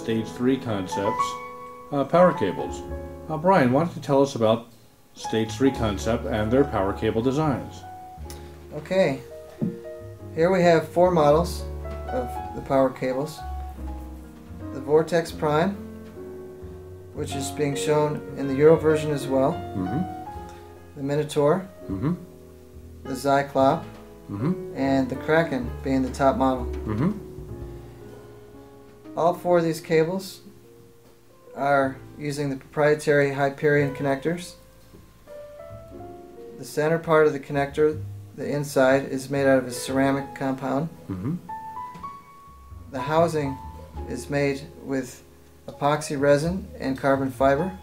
Stage 3 concepts, power cables. Brian, why don't you tell us about Stage 3 concept and their power cable designs? Okay, here we have 4 models of the power cables. The Vortex Prime, which is being shown in the Euro version as well. The Minotaur, the Cyclops, and the Kraken being the top model. All 4 of these cables are using the proprietary Hyperion connectors. The center part of the connector, the inside, is made out of a ceramic compound. The housing is made with epoxy resin and carbon fiber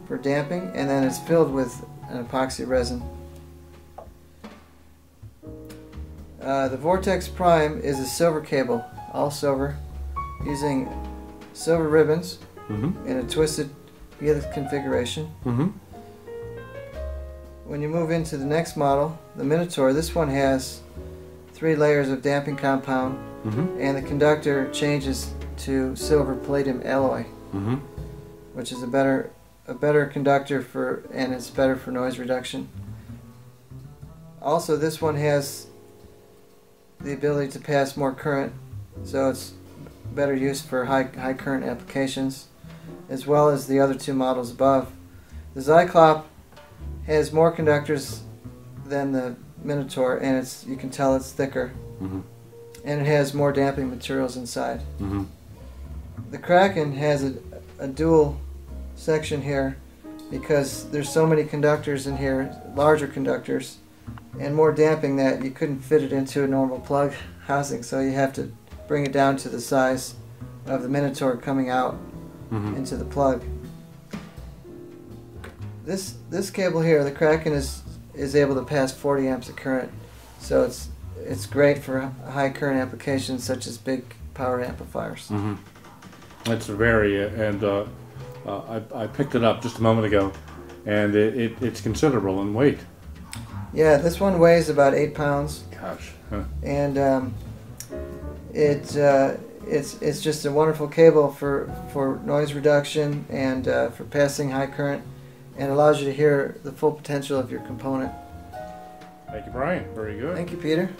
for damping, and then it's filled with an epoxy resin. The Vortex Prime is a silver cable, all silver, using silver ribbons in a twisted helix configuration. When you move into the next model, the Minotaur, this one has 3 layers of damping compound, and the conductor changes to silver palladium alloy, which is a better conductor and it's better for noise reduction. Also, this one has the ability to pass more current, so it's better use for high current applications, as well as the other 2 models above. The Cyclops has more conductors than the Minotaur, and you can tell it's thicker, and it has more damping materials inside. The Kraken has a dual section here because there's so many conductors in here, larger conductors, and more damping that you couldn't fit it into a normal plug housing, so you have to bring it down to the size of the Minotaur coming out into the plug. This cable here, the Kraken, is able to pass 40 amps of current, so it's great for high current applications such as big power amplifiers. It's very, and I picked it up just a moment ago, and it's considerable in weight. Yeah, this one weighs about 8 pounds. Gosh. And it's just a wonderful cable for noise reduction and for passing high current, and allows you to hear the full potential of your component. Thank you, Brian. Very good. Thank you, Peter.